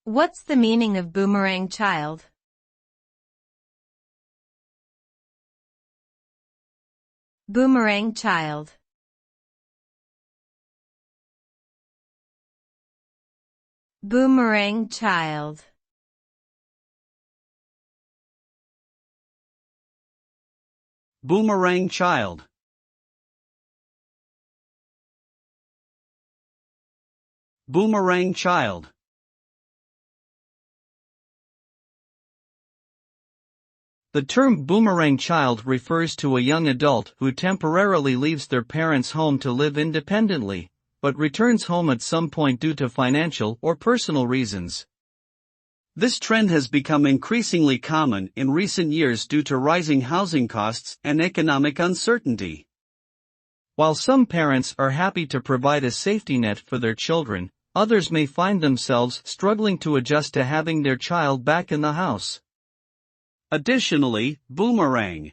What's the meaning of boomerang child? Boomerang child. Boomerang child. Boomerang child. Boomerang child. The term boomerang child refers to a young adult who temporarily leaves their parents' home to live independently, but returns home at some point due to financial or personal reasons. This trend has become increasingly common in recent years due to rising housing costs and economic uncertainty. While some parents are happy to provide a safety net for their children, others may find themselves struggling to adjust to having their child back in the house. Additionally, boomerang